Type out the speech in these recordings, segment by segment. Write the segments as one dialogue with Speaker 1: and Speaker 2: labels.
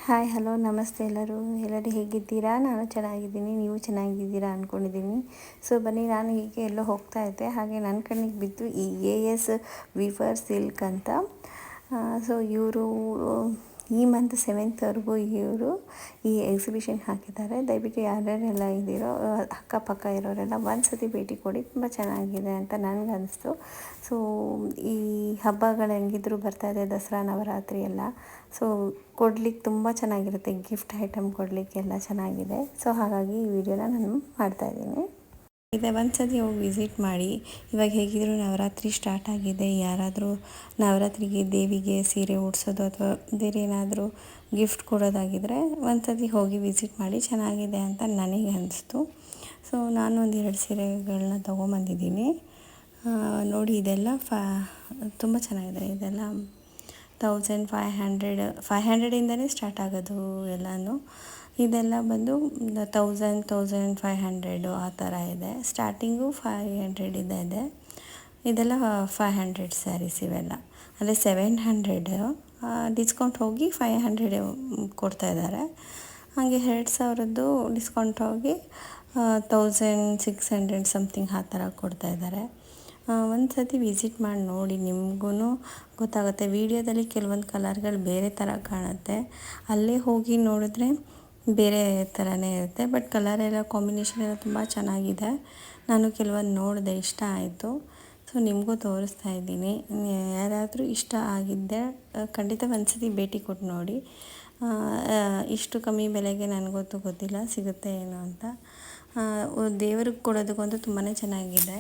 Speaker 1: Hi hello ನಮಸ್ತೆ ಎಲ್ಲರೂ ಹೇಗಿದ್ದೀರಾ? ನಾನು ಚೆನ್ನಾಗಿದ್ದೀನಿ, ನೀವು ಚೆನ್ನಾಗಿದ್ದೀರಾ ಅಂದ್ಕೊಂಡಿದ್ದೀನಿ. ಸೊ ಬನ್ನಿ, ನಾನು ಹೀಗೆ ಎಲ್ಲೋ ಹೋಗ್ತಾ ಇದ್ದೆ, ಹಾಗೆ ನನ್ನ ಕಣ್ಣಿಗೆ ಬಿದ್ದು ಈ AS ವೀವರ್ ಸಿಲ್ಕ್ ಅಂತ. ಸೊ ಇವರು ಈ ಮಂತ್ 7th ಇವರು ಈ ಎಕ್ಸಿಬಿಷನ್ ಹಾಕಿದ್ದಾರೆ. ದಯವಿಟ್ಟು ಯಾರ್ಯಾರೆಲ್ಲ ಇದ್ದೀರೋ ಅಕ್ಕಪಕ್ಕ ಇರೋರೆಲ್ಲ ಒಂದು ಸತಿ ಭೇಟಿ ಕೊಡಿ, ತುಂಬ ಚೆನ್ನಾಗಿದೆ ಅಂತ ನನಗನ್ನಿಸ್ತು. ಸೊ ಈ ಹಬ್ಬಗಳು ಹೆಂಗಿದ್ರು ಬರ್ತಾಯಿದೆ, ದಸರಾ ನವರಾತ್ರಿ ಎಲ್ಲ. ಸೊ ಕೊಡ್ಲಿಕ್ಕೆ ತುಂಬ ಚೆನ್ನಾಗಿರುತ್ತೆ, ಗಿಫ್ಟ್ ಐಟಮ್ ಕೊಡಲಿಕ್ಕೆಲ್ಲ ಚೆನ್ನಾಗಿದೆ. ಸೊ ಹಾಗಾಗಿ ಈ ವಿಡಿಯೋನ ನಾನು ಮಾಡ್ತಾಯಿದ್ದೀನಿ. ಇದೆ ಒಂದು ಸತಿ ಹೋಗಿ ವಿಸಿಟ್ ಮಾಡಿ. ಇವಾಗ ಹೇಗಿದ್ರು ನವರಾತ್ರಿ ಸ್ಟಾರ್ಟ್ ಆಗಿದೆ. ಯಾರಾದರೂ ನವರಾತ್ರಿಗೆ ದೇವಿಗೆ ಸೀರೆ ಉಡಿಸೋದು ಅಥವಾ ಬೇರೆ ಏನಾದರೂ ಗಿಫ್ಟ್ ಕೊಡೋದಾಗಿದ್ದರೆ ಒಂದು ಸತಿ ಹೋಗಿ ವಿಸಿಟ್ ಮಾಡಿ, ಚೆನ್ನಾಗಿದೆ ಅಂತ ನನಗೆ ಅನಿಸ್ತು. ಸೊ ನಾನು ಒಂದೆರಡು ಸೀರೆಗಳನ್ನ ತೊಗೊಂಬಂದಿದ್ದೀನಿ. ನೋಡಿ, ಇದೆಲ್ಲ ತುಂಬ ಚೆನ್ನಾಗಿದೆ. ಇದೆಲ್ಲ 1500 ಸ್ಟಾರ್ಟ್ ಆಗೋದು ಎಲ್ಲನೂ. ಇದೆಲ್ಲ ಬಂದು 1500 ಆ ಥರ ಇದೆ. ಸ್ಟಾರ್ಟಿಂಗು 500 ಇದೆ. ಇದೆಲ್ಲ 500 ಸ್ಯಾರೀಸ್ ಇವೆಲ್ಲ. ಅಂದರೆ 700 ಡಿಸ್ಕೌಂಟ್ ಹೋಗಿ 500 ಕೊಡ್ತಾಯಿದ್ದಾರೆ. ಹಾಗೆ 2000 ಡಿಸ್ಕೌಂಟ್ ಹೋಗಿ 1600 ಸಮಥಿಂಗ್ ಆ ಥರ ಕೊಡ್ತಾಯಿದ್ದಾರೆ. ಒಂದು ಸತಿ ವಿಸಿಟ್ ಮಾಡಿ ನೋಡಿ, ನಿಮಗೂ ಗೊತ್ತಾಗುತ್ತೆ. ವೀಡಿಯೋದಲ್ಲಿ ಕೆಲವೊಂದು ಕಲರ್ಗಳು ಬೇರೆ ಥರ ಕಾಣುತ್ತೆ, ಅಲ್ಲೇ ಹೋಗಿ ನೋಡಿದ್ರೆ ಬೇರೆ ಥರನೇ ಇರುತ್ತೆ. ಬಟ್ ಕಲರೆಲ್ಲ ಕಾಂಬಿನೇಷನ್ ಎಲ್ಲ ತುಂಬ ಚೆನ್ನಾಗಿದೆ. ನಾನು ಕೆಲವೊಂದು ನೋಡಿದೆ, ಇಷ್ಟ ಆಯಿತು. ಸೊ ನಿಮಗೂ ತೋರಿಸ್ತಾ ಇದ್ದೀನಿ. ಯಾರಾದರೂ ಇಷ್ಟ ಆಗಿದ್ದೆ ಖಂಡಿತ ಒಂದು ಸತಿ ಭೇಟಿ ಕೊಟ್ಟು ನೋಡಿ. ಇಷ್ಟು ಕಮ್ಮಿ ಬೆಲೆಗೆ ನನಗೊತ್ತು ಗೊತ್ತಿಲ್ಲ ಸಿಗುತ್ತೆ ಏನು ಅಂತ. ದೇವ್ರಿಗೆ ಕೊಡೋದಕ್ಕಂತೂ ತುಂಬಾ ಚೆನ್ನಾಗಿದೆ.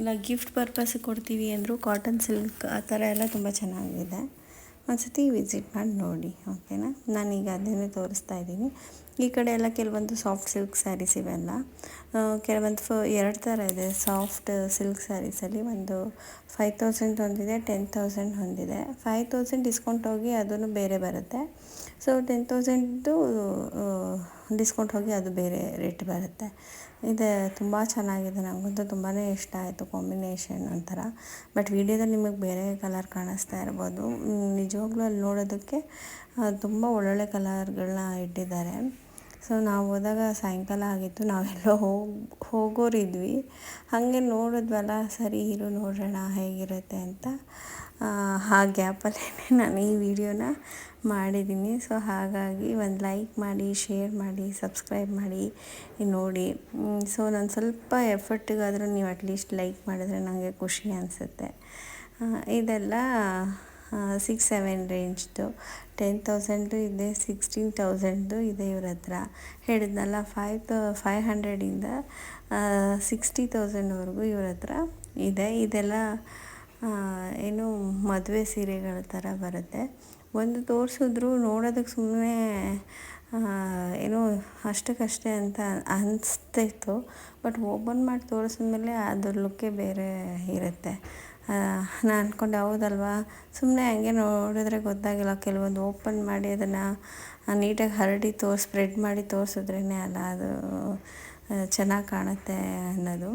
Speaker 1: ಇಲ್ಲ ಗಿಫ್ಟ್ ಪರ್ಪಸ್ಗೆ ಕೊಡ್ತೀವಿ ಅಂದರೂ ಕಾಟನ್ ಸಿಲ್ಕ್ ಆ ಥರ ಎಲ್ಲ ತುಂಬ ಚೆನ್ನಾಗಿದೆ. ಒಂದು ಸತಿ ವಿಸಿಟ್ ಮಾಡಿ ನೋಡಿ, ಓಕೆನಾ? ನಾನೀಗ ಅದನ್ನೇ ತೋರಿಸ್ತಾ ಇದ್ದೀನಿ. ಈ ಕಡೆ ಎಲ್ಲ ಕೆಲವೊಂದು ಸಾಫ್ಟ್ ಸಿಲ್ಕ್ ಸ್ಯಾರೀಸ್ ಇವೆಲ್ಲ. ಕೆಲವೊಂದು ಎರಡು ಥರ ಇದೆ. ಸಾಫ್ಟ್ ಸಿಲ್ಕ್ ಸ್ಯಾರೀಸಲ್ಲಿ ಒಂದು 5000 ಹೊಂದಿದೆ, 10,000 ಹೊಂದಿದೆ. 5000 ಡಿಸ್ಕೌಂಟ್ ಹೋಗಿ ಅದೂ ಬೇರೆ ಬರುತ್ತೆ. ಸೊ 10,000 ಡಿಸ್ಕೌಂಟ್ ಹೋಗಿ ಅದು ಬೇರೆ ರೇಟ್ ಬರುತ್ತೆ. ಇದು ತುಂಬ ಚೆನ್ನಾಗಿದೆ, ನನಗಂತೂ ತುಂಬಾ ಇಷ್ಟ ಆಯಿತು. ಕಾಂಬಿನೇಷನ್ ಒಂಥರ. ಬಟ್ ವಿಡಿಯೋದಲ್ಲಿ ನಿಮಗೆ ಬೇರೆ ಕಲರ್ ಕಾಣಿಸ್ತಾ ಇರ್ಬೋದು. ನಿಜವಾಗ್ಲೂ ಅಲ್ಲಿ ನೋಡೋದಕ್ಕೆ ತುಂಬ ಒಳ್ಳೊಳ್ಳೆ ಕಲರ್ಗಳನ್ನ ಇಟ್ಟಿದ್ದಾರೆ. ಸೊ ನಾವು ಹೋದಾಗ ಸಾಯಂಕಾಲ ಆಗಿತ್ತು, ನಾವೆಲ್ಲೋ ಹೋಗೋರಿದ್ವಿ. ಹಾಗೆ ನೋಡಿದ್ವಲ್ಲ, ಸರಿ ಇರು ನೋಡೋಣ ಹೇಗಿರುತ್ತೆ ಅಂತ. ಆ ಗ್ಯಾಪಲ್ಲೇ ನಾನು ಈ ವಿಡಿಯೋನ ಮಾಡಿದ್ದೀನಿ. ಸೊ ಹಾಗಾಗಿ ಒಂದು ಲೈಕ್ ಮಾಡಿ, ಶೇರ್ ಮಾಡಿ, ಸಬ್ಸ್ಕ್ರೈಬ್ ಮಾಡಿ ನೋಡಿ. ಸೊ ನಾನು ಸ್ವಲ್ಪ ಎಫರ್ಟಿಗಾದರೂ ನೀವು ಅಟ್ಲೀಸ್ಟ್ ಲೈಕ್ ಮಾಡಿದ್ರೆ ನನಗೆ ಖುಷಿ ಅನಿಸುತ್ತೆ. ಇದೆಲ್ಲ 6-7 ರೇಂಜ್ದು. 10,000 ಇದೆ, 16,000 ಇದೆ. ಇವ್ರ ಹತ್ರ ಹೇಳಿದ್ನಲ್ಲ, 500 60,000ವರೆಗೂ ಇವ್ರ ಹತ್ರ ಇದೆ. ಇದೆಲ್ಲ ಏನು ಮದುವೆ ಸೀರೆಗಳ ಥರ ಬರುತ್ತೆ. ಒಂದು ತೋರಿಸಿದ್ರು ನೋಡೋದಕ್ಕೆ ಸುಮ್ಮನೆ ಏನೋ ಅಷ್ಟಕ್ಕಷ್ಟೇ ಅಂತ ಅನಿಸ್ತಿತ್ತು. ಬಟ್ ಓಪನ್ ಮಾಡಿ ತೋರಿಸಿದ್ಮೇಲೆ ಅದ್ರ ಲುಕ್ಕೇ ಬೇರೆ ಇರುತ್ತೆ. ನಾನು ಅಂದ್ಕೊಂಡೆ, ಹೌದಲ್ವಾ, ಸುಮ್ಮನೆ ಹಂಗೆ ನೋಡಿದ್ರೆ ಗೊತ್ತಾಗಿಲ್ಲ. ಕೆಲವೊಂದು ಓಪನ್ ಮಾಡಿ ಅದನ್ನು ನೀಟಾಗಿ ಹರಡಿ ಸ್ಪ್ರೆಡ್ ಮಾಡಿ ತೋರಿಸಿದ್ರೇ ಅಲ್ಲ ಅದು ಚೆನ್ನಾಗಿ ಕಾಣುತ್ತೆ ಅನ್ನೋದು.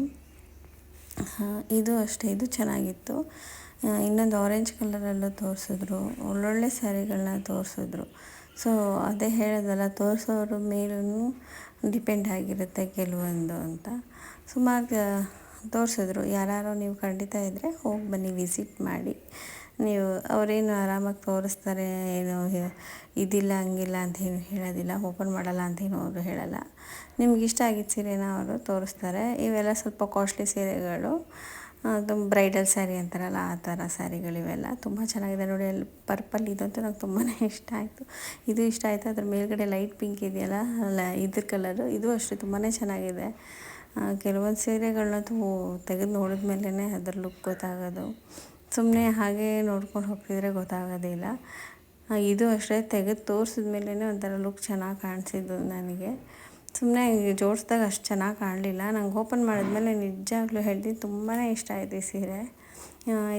Speaker 1: ಇದು ಅಷ್ಟೇ, ಇದು ಚೆನ್ನಾಗಿತ್ತು. ಇನ್ನೊಂದು ಆರೆಂಜ್ ಕಲರಲ್ಲೂ ತೋರಿಸಿದ್ರು. ಒಳ್ಳೊಳ್ಳೆ ಸ್ಯಾರಿಗಳನ್ನ ತೋರಿಸಿದ್ರು. ಸೊ ಅದೇ ಹೇಳೋದಲ್ಲ, ತೋರಿಸೋರ ಮೇಲೂ ಡಿಪೆಂಡ್ ಆಗಿರುತ್ತೆ ಕೆಲವೊಂದು ಅಂತ. ಸುಮಾರು ತೋರಿಸಿದ್ರು. ಯಾರು ನೀವು ಖಂಡಿತ ಇದ್ದರೆ ಹೋಗಿ ಬನ್ನಿ, ವಿಸಿಟ್ ಮಾಡಿ. ನೀವು ಅವರೇನು ಆರಾಮಾಗಿ ತೋರಿಸ್ತಾರೆ, ಏನು ಇದಿಲ್ಲ ಹಂಗಿಲ್ಲ ಅಂತೇನು ಹೇಳೋದಿಲ್ಲ. ಓಪನ್ ಮಾಡಲ್ಲ ಅಂತೇನು ಅವರು ಹೇಳಲ್ಲ. ನಿಮ್ಗೆ ಇಷ್ಟ ಆಗಿದ್ದ ಸೀರೆನ ಅವರು ತೋರಿಸ್ತಾರೆ. ಇವೆಲ್ಲ ಸ್ವಲ್ಪ ಕಾಸ್ಟ್ಲಿ ಸೀರೆಗಳು, ತುಂಬ ಬ್ರೈಡಲ್ ಸ್ಯಾರಿ ಅಂತಾರಲ್ಲ ಆ ಥರ ಸ್ಯಾರಿಗಳಿವೆಲ್ಲ. ತುಂಬ ಚೆನ್ನಾಗಿದೆ ನೋಡಿ. ಅಲ್ಲಿ ಪರ್ಪಲ್ ಇದಂತೂ ನಂಗೆ ತುಂಬಾ ಇಷ್ಟ ಆಯಿತು. ಇದು ಇಷ್ಟ ಆಯಿತು. ಅದ್ರ ಮೇಲ್ಗಡೆ ಲೈಟ್ ಪಿಂಕ್ ಇದೆಯಲ್ಲ, ಇದ್ರ ಕಲರು, ಇದು ಅಷ್ಟೇ ತುಂಬಾ ಚೆನ್ನಾಗಿದೆ. ಕೆಲವೊಂದು ಸೀರೆಗಳನ್ನಂತೂ ತೆಗೆದು ನೋಡಿದ ಮೇಲೇ ಅದ್ರ ಲುಕ್ ಗೊತ್ತಾಗೋದು. ಸುಮ್ಮನೆ ಹಾಗೆ ನೋಡ್ಕೊಂಡು ಹೋಗ್ತಿದ್ರೆ ಗೊತ್ತಾಗೋದಿಲ್ಲ. ಇದು ಅಷ್ಟೇ, ತೆಗೆದು ತೋರಿಸಿದ ಮೇಲೇ ಒಂಥರ ಲುಕ್ ಚೆನ್ನಾಗಿ ಕಾಣಿಸಿದ್ದು ನನಗೆ. ಸುಮ್ಮನೆ ಜೋಡಿಸ್ದಾಗ ಅಷ್ಟು ಚೆನ್ನಾಗಿ ಕಾಣಲಿಲ್ಲ. ನಂಗೆ ಓಪನ್ ಮಾಡಿದ್ಮೇಲೆ ನಿಜವಾಗ್ಲೂ ಹೇಳ್ತೀನಿ, ತುಂಬಾ ಇಷ್ಟ ಆಯಿತು ಈ ಸೀರೆ.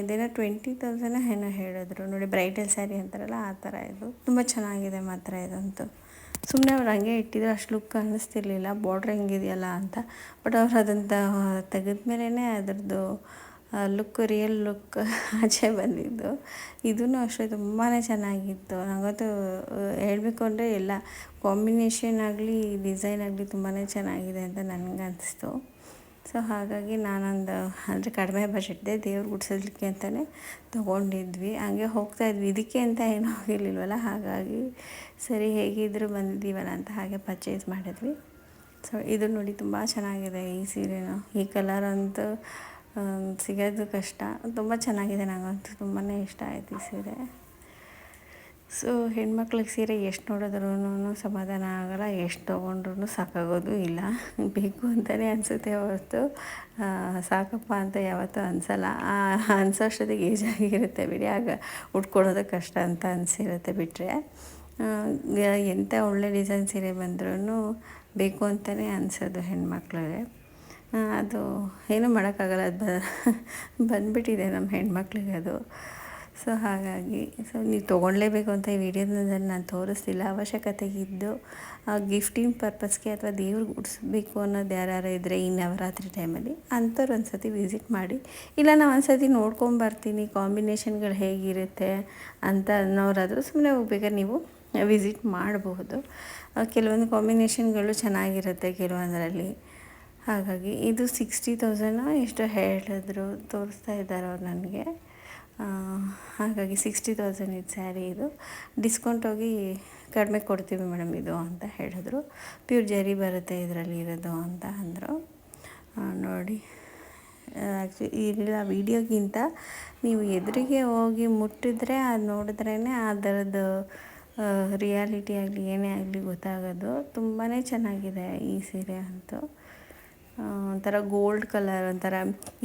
Speaker 1: ಇದೇನೋ 20,000 ಏನೋ ಹೇಳಿದ್ರು ನೋಡಿ. ಬ್ರೈಡಲ್ ಸ್ಯಾರಿ ಅಂತಾರಲ್ಲ ಆ ಥರ ಇದು. ತುಂಬ ಚೆನ್ನಾಗಿದೆ ಮಾತ್ರ ಇದಂತೂ. ಸುಮ್ಮನೆ ಅವ್ರು ಹಂಗೆ ಇಟ್ಟಿದ್ರು, ಅಷ್ಟು ಲುಕ್ ಅನ್ನಿಸ್ತಿರ್ಲಿಲ್ಲ ಬಾರ್ಡ್ರ್ ಹೆಂಗಿದೆಯಲ್ಲ ಅಂತ. ಬಟ್ ಅವ್ರು ಅದನ್ನು ತೆಗೆದ ಮೇಲೇ ಅದರದ್ದು ರಿಯಲ್ ಲುಕ್ ಆಚೆ ಬಂದಿದ್ದು. ಇದೂ ಅಷ್ಟೇ ತುಂಬಾ ಚೆನ್ನಾಗಿತ್ತು. ನನಗಂತೂ ಹೇಳಬೇಕು ಅಂದರೆ ಎಲ್ಲ ಕಾಂಬಿನೇಷನ್ ಆಗಲಿ ಡಿಸೈನ್ ಆಗಲಿ ತುಂಬಾ ಚೆನ್ನಾಗಿದೆ ಅಂತ ನನಗೆ ಅನಿಸ್ತು. ಸೊ ಹಾಗಾಗಿ ನಾನೊಂದು ಅಂದರೆ ಕಡಿಮೆ ಬಜೆಟ್ದೆ ದೇವ್ರಿಗೆ ಉಡ್ಸೋದಕ್ಕೆ ಅಂತಲೇ ತೊಗೊಂಡಿದ್ವಿ. ಹಂಗೆ ಹೋಗ್ತಾಯಿದ್ವಿ, ಇದಕ್ಕೆ ಅಂತ ಏನೂ ಹೋಗಿರ್ಲಿಲ್ವಲ್ಲ, ಹಾಗಾಗಿ ಸರಿ ಹೇಗಿದ್ದರೂ ಬಂದಿದ್ದೀವಲ್ಲ ಅಂತ ಹಾಗೆ ಪರ್ಚೇಸ್ ಮಾಡಿದ್ವಿ. ಸೊ ಇದು ನೋಡಿ ತುಂಬ ಚೆನ್ನಾಗಿದೆ ಈ ಸೀರೆನೂ. ಈ ಕಲರ್ ಅಂತೂ ಸಿಗೋದು ಕಷ್ಟ, ತುಂಬ ಚೆನ್ನಾಗಿದೆ. ನನಗಂತೂ ತುಂಬಾ ಇಷ್ಟ ಆಯಿತು ಈ ಸೀರೆ. ಸೊ ಹೆಣ್ಮಕ್ಳಿಗೆ ಸೀರೆ ಎಷ್ಟು ನೋಡಿದ್ರೂ ಸಮಾಧಾನ ಆಗೋಲ್ಲ, ಎಷ್ಟು ತೊಗೊಂಡ್ರೂ ಸಾಕಾಗೋದು ಇಲ್ಲ. ಬೇಕು ಅಂತಲೇ ಅನಿಸುತ್ತೆ ಹೊರತು ಸಾಕಪ್ಪ ಅಂತ ಯಾವತ್ತೂ ಅನಿಸಲ್ಲ. ಅನಿಸೋಷ್ಟೊತ್ತಿಗೆ ಏಜ್ ಆಗಿರುತ್ತೆ ಬಿಡಿ, ಆಗ ಉಟ್ಕೊಳ್ಳೋದು ಕಷ್ಟ ಅಂತ ಅನಿಸಿರುತ್ತೆ. ಬಿಟ್ಟರೆ ಎಂಥ ಒಳ್ಳೆ ಡಿಸೈನ್ ಸೀರೆ ಬಂದ್ರೂ ಬೇಕು ಅಂತಲೇ ಅನಿಸೋದು ಹೆಣ್ಮಕ್ಳಿಗೆ. ಅದು ಏನೂ ಮಾಡೋಕ್ಕಾಗಲ್ಲ, ಅದು ಬಂದುಬಿಟ್ಟಿದೆ ನಮ್ಮ ಹೆಣ್ಮಕ್ಳಿಗೆ ಅದು. ಸೊ ಹಾಗಾಗಿ ನೀವು ತೊಗೊಳ್ಳೇಬೇಕು ಅಂತ ಈ ವಿಡಿಯೋದಲ್ಲಿ ನಾನು ತೋರಿಸ್ತಿಲ್ಲ. ಅವಶ್ಯಕತೆಗಿದ್ದು ಗಿಫ್ಟಿಂಗ್ ಪರ್ಪಸ್ಗೆ ಅಥವಾ ದೇವ್ರಿಗೆ ಉಡಿಸ್ಬೇಕು ಅನ್ನೋದು ಯಾರು ಇದ್ದರೆ ಈ ನವರಾತ್ರಿ ಟೈಮಲ್ಲಿ ಅಂಥವ್ರು ಒಂದು ಸತಿ ವಿಸಿಟ್ ಮಾಡಿ. ಇಲ್ಲ ನಾವು ಒಂದು ಸತಿ ನೋಡ್ಕೊಂಬರ್ತೀನಿ ಕಾಂಬಿನೇಷನ್ಗಳು ಹೇಗಿರುತ್ತೆ ಅಂತ ಅನ್ನೋರಾದರೂ ಸುಮ್ಮನೆ ಹೋಗ್ಬೇಕಾದ್ರೆ ನೀವು ವಿಸಿಟ್ ಮಾಡಬಹುದು. ಕೆಲವೊಂದು ಕಾಂಬಿನೇಷನ್ಗಳು ಚೆನ್ನಾಗಿರುತ್ತೆ ಕೆಲವೊಂದರಲ್ಲಿ. ಹಾಗಾಗಿ ಇದು 60,000 ಎಷ್ಟು ಹೇಳಿದ್ರು, ತೋರಿಸ್ತಾ ಇದ್ದಾರೆ ಅವ್ರು ನನಗೆ. ಹಾಗಾಗಿ 60,000 ಇದು ಸ್ಯಾರಿ. ಇದು ಡಿಸ್ಕೌಂಟ್ ಹೋಗಿ ಕಡಿಮೆ ಕೊಡ್ತೀವಿ ಮೇಡಮ್ ಇದು ಅಂತ ಹೇಳಿದ್ರು. ಪ್ಯೂರ್ ಜರಿ ಬರುತ್ತೆ ಇದರಲ್ಲಿ ಇರೋದು ಅಂತ ಅಂದರು. ನೋಡಿ, ಆ್ಯಕ್ಚುಲಿ ಇಲ್ಲ ವಿಡಿಯೋಗಿಂತ ನೀವು ಎದುರಿಗೆ ಹೋಗಿ ಮುಟ್ಟಿದ್ರೆ ಅದು ನೋಡಿದ್ರೇ ಅದರದ್ದು ರಿಯಾಲಿಟಿ ಆಗಲಿ ಏನೇ ಆಗಲಿ ಗೊತ್ತಾಗೋದು. ತುಂಬಾ ಚೆನ್ನಾಗಿದೆ ಈ ಸೀರೆ ಅಂತೂ. ಒಂಥರ ಗೋಲ್ಡ್ ಕಲರ್, ಒಂಥರ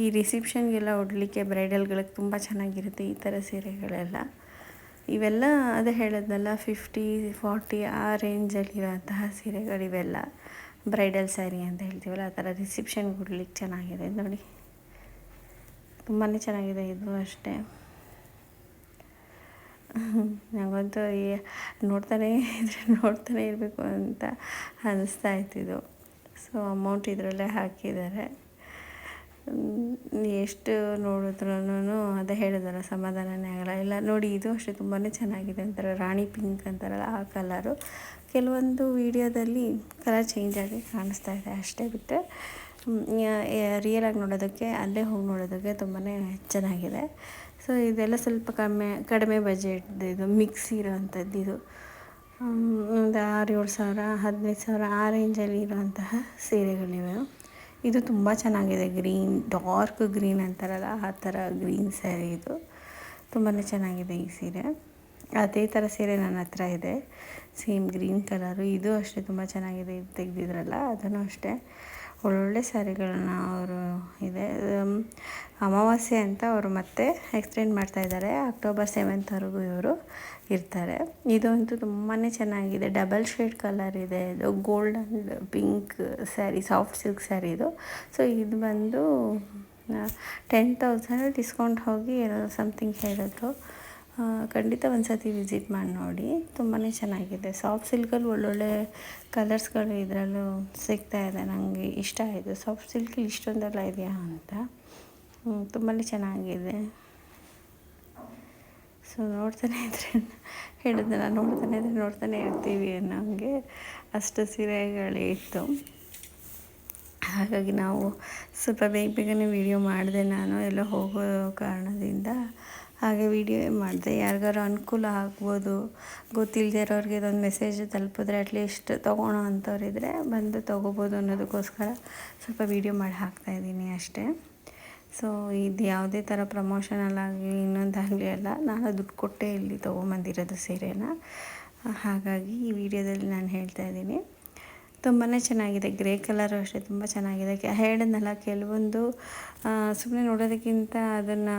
Speaker 1: ಈ ರಿಸೆಪ್ಷನ್ಗೆಲ್ಲ ಉಡಲಿಕ್ಕೆ ಬ್ರೈಡಲ್ಗಳಿಗೆ ತುಂಬ ಚೆನ್ನಾಗಿರುತ್ತೆ ಈ ಥರ ಸೀರೆಗಳೆಲ್ಲ. ಇವೆಲ್ಲ ಅದೇ ಹೇಳಿದ್ನಲ್ಲ 50-40 ಆ ರೇಂಜಲ್ಲಿರೋಂತಹ ಸೀರೆಗಳು ಇವೆಲ್ಲ ಬ್ರೈಡಲ್ ಸ್ಯಾರಿ ಅಂತ ಹೇಳ್ತೀವಲ್ಲ, ಆ ಥರ ರಿಸೆಪ್ಷನ್ಗೆ ಉಡ್ಲಿಕ್ಕೆ ಚೆನ್ನಾಗಿದೆ ನೋಡಿ. ತುಂಬಾ ಚೆನ್ನಾಗಿದೆ ಇದು ಅಷ್ಟೇ. ನನಗಂತೂ ನೋಡ್ತಾನೇ ಇರಬೇಕು ಅಂತ ಅನ್ನಿಸ್ತಾ ಇತ್ತಿದ್ದು. ಸೊ ಅಮೌಂಟ್ ಇದರಲ್ಲೇ ಹಾಕಿದ್ದಾರೆ. ಎಷ್ಟು ನೋಡಿದ್ರೂ ಅದೇ ಹೇಳಿದಾರೆ ಸಮಾಧಾನನೇ ಆಗಲ್ಲ. ಇಲ್ಲ ನೋಡಿ, ಇದು ಅಷ್ಟೇ ತುಂಬಾ ಚೆನ್ನಾಗಿದೆ. ಒಂಥರ ರಾಣಿ ಪಿಂಕ್ ಅಂತಾರಲ್ಲ ಆ ಕಲರು. ಕೆಲವೊಂದು ವಿಡಿಯೋದಲ್ಲಿ ಕಲರ್ ಚೇಂಜ್ ಆಗಿ ಕಾಣಿಸ್ತಾ ಇದೆ ಅಷ್ಟೇ. ಬಿಟ್ಟು ರಿಯಲಾಗಿ ನೋಡೋದಕ್ಕೆ, ಅಲ್ಲೇ ಹೋಗಿ ನೋಡೋದಕ್ಕೆ ತುಂಬಾ ಚೆನ್ನಾಗಿದೆ. ಸೊ ಇದೆಲ್ಲ ಸ್ವಲ್ಪ ಕಡಿಮೆ ಬಜೆಟ್ದು, ಇದು ಮಿಕ್ಸ್ ಇರೋವಂಥದ್ದು. ಇದು ಒಂದು 6-7 ಸಾವಿರ 15 ಸಾವಿರ ಆ ರೇಂಜಲ್ಲಿ ಇರೋವಂತಹ ಸೀರೆಗಳಿವೆ. ಇದು ತುಂಬ ಚೆನ್ನಾಗಿದೆ. ಗ್ರೀನ್, ಡಾರ್ಕ್ ಗ್ರೀನ್ ಅಂತಾರಲ್ಲ ಆ ಥರ ಗ್ರೀನ್ ಸ್ಯಾರಿ. ಇದು ತುಂಬಾ ಚೆನ್ನಾಗಿದೆ ಈ ಸೀರೆ. ಅದೇ ಥರ ಸೀರೆ ನನ್ನ ಹತ್ರ ಇದೆ, ಸೇಮ್ ಗ್ರೀನ್ ಕಲರು. ಇದು ಅಷ್ಟೇ ತುಂಬ ಚೆನ್ನಾಗಿದೆ. ಇದು ತೆಗೆದಿದ್ರಲ್ಲ ಅದನ್ನು ಅಷ್ಟೇ. ಒಳ್ಳೊಳ್ಳೆ ಸ್ಯಾರಿಗಳನ್ನ ಅವರು ಇದೆ. ಅಮಾವಾಸ್ಯೆ ಅಂತ ಅವರು ಮತ್ತೆ ಎಕ್ಸ್ಟೆಂಡ್ ಮಾಡ್ತಾಯಿದ್ದಾರೆ. ಅಕ್ಟೋಬರ್ 7th ಇವರು ಇರ್ತಾರೆ. ಇದಂತೂ ತುಂಬಾ ಚೆನ್ನಾಗಿದೆ. ಡಬಲ್ ಶೇಡ್ ಕಲರ್ ಇದೆ. ಇದು gold and pink sari, soft silk sari ಇದು. ಸೊ ಇದು ಬಂದು 10,000 ಡಿಸ್ಕೌಂಟ್ ಹೋಗಿ ಏನೋ ಸಮಥಿಂಗ್ ಹೇಳಿದ್ರು. ಖಂಡಿತ ಒಂದು ಸತಿ ವಿಸಿಟ್ ಮಾಡಿ ನೋಡಿ, ತುಂಬಾ ಚೆನ್ನಾಗಿದೆ. ಸಾಫ್ಟ್ ಸಿಲ್ಕಲ್ಲಿ ಒಳ್ಳೊಳ್ಳೆ ಕಲರ್ಸ್ಗಳು ಇದರಲ್ಲೂ ಸಿಗ್ತಾ ಇದೆ. ನನಗೆ ಇಷ್ಟ ಆಯಿತು. ಸಾಫ್ಟ್ ಸಿಲ್ಕಲ್ಲಿ ಇಷ್ಟೊಂದೆಲ್ಲ ಇದೆಯಾ ಅಂತ. ತುಂಬಾ ಚೆನ್ನಾಗಿದೆ. ಸೊ ನೋಡ್ತಾನೆ ಇರ್ತೀವಿ ಅನ್ನೋಂಗೆ ಅಷ್ಟು ಸೀರೆಗಳೇ ಇತ್ತು. ಹಾಗಾಗಿ ನಾವು ಸ್ವಲ್ಪ ಬೇಗನೆ ವೀಡಿಯೋ ಮಾಡಿದೆ. ನಾನು ಎಲ್ಲೋ ಹೋಗೋ ಕಾರಣದಿಂದ ಹಾಗೆ ವೀಡಿಯೋ ಮಾಡಿದೆ. ಯಾರಿಗಾರು ಅನುಕೂಲ ಆಗ್ಬೋದು, ಗೊತ್ತಿಲ್ಲದೆ ಇರೋರಿಗೆ ಇದೊಂದು ಮೆಸೇಜ್ ತಲುಪಿದ್ರೆ ಅಟ್ಲೀಸ್ಟ್ ತೊಗೊಳೋ ಅಂಥವ್ರಿದ್ರೆ ಬಂದು ತೊಗೋಬೋದು ಅನ್ನೋದಕ್ಕೋಸ್ಕರ ಸ್ವಲ್ಪ ವೀಡಿಯೋ ಮಾಡಿ ಹಾಕ್ತಾಯಿದ್ದೀನಿ ಅಷ್ಟೇ. ಸೊ ಇದು ಯಾವುದೇ ಥರ ಪ್ರಮೋಷನಲ್ಲಾಗಲಿ ಇನ್ನೊಂದಾಗಲಿ ಅಲ್ಲ, ನಾನು ದುಡ್ಡು ಕೊಟ್ಟೇ ಇಲ್ಲಿ ತೊಗೊಂಬಂದಿರೋದು ಸೀರೆನ. ಹಾಗಾಗಿ ಈ ವಿಡಿಯೋದಲ್ಲಿ ನಾನು ಹೇಳ್ತಾಯಿದ್ದೀನಿ. ತುಂಬಾ ಚೆನ್ನಾಗಿದೆ. ಗ್ರೇ ಕಲರು ಅಷ್ಟೇ ತುಂಬ ಚೆನ್ನಾಗಿದೆ. ಹೇಳಿದ್ನಲ್ಲ, ಕೆಲವೊಂದು ಸುಮ್ಮನೆ ನೋಡೋದಕ್ಕಿಂತ ಅದನ್ನು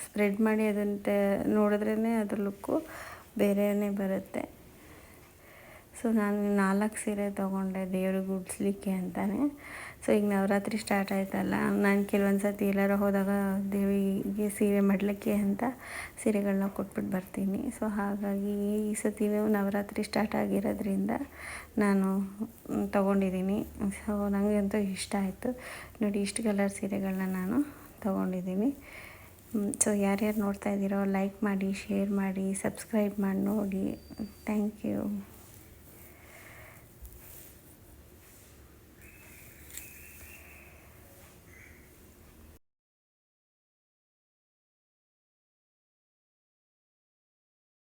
Speaker 1: ಸ್ಪ್ರೆಡ್ ಮಾಡಿ ಅದಂತೆ ನೋಡಿದ್ರೇ ಅದ್ರ ಲುಕ್ಕು ಬೇರೆಯೇ ಬರುತ್ತೆ. ಸೊ ನಾನು 4 ಸೀರೆ ತೊಗೊಂಡೆ ದೇವ್ರಿಗೆ ಉಡಿಸ್ಲಿಕ್ಕೆ ಅಂತಲೇ. ಸೊ ಈಗ ನವರಾತ್ರಿ ಸ್ಟಾರ್ಟ್ ಆಯ್ತಲ್ಲ, ನಾನು ಕೆಲವೊಂದು ಸರ್ತಿ ಎಲ್ಲಾರು ಹೋದಾಗ ದೇವಿಗೆ ಸೀರೆ ಮಾಡಲಿಕ್ಕೆ ಅಂತ ಸೀರೆಗಳನ್ನ ಕೊಟ್ಬಿಟ್ಟು ಬರ್ತೀನಿ. ಸೊ ಹಾಗಾಗಿ ಈ ಸತಿನೂ ನವರಾತ್ರಿ ಸ್ಟಾರ್ಟ್ ಆಗಿರೋದ್ರಿಂದ ನಾನು ತೊಗೊಂಡಿದ್ದೀನಿ. ಸೊ ನನಗಂತೂ ಇಷ್ಟ ಆಯಿತು ನೋಡಿ. ಇಷ್ಟು ಕಲರ್ ಸೀರೆಗಳನ್ನ ನಾನು ತೊಗೊಂಡಿದ್ದೀವಿ. ಸೊ ಯಾರ್ಯಾರು ನೋಡ್ತಾ ಇದ್ದೀರೋ ಲೈಕ್ ಮಾಡಿ, ಶೇರ್ ಮಾಡಿ, ಸಬ್ಸ್ಕ್ರೈಬ್ ಮಾಡಿ ನೋಡಿ. Thank you.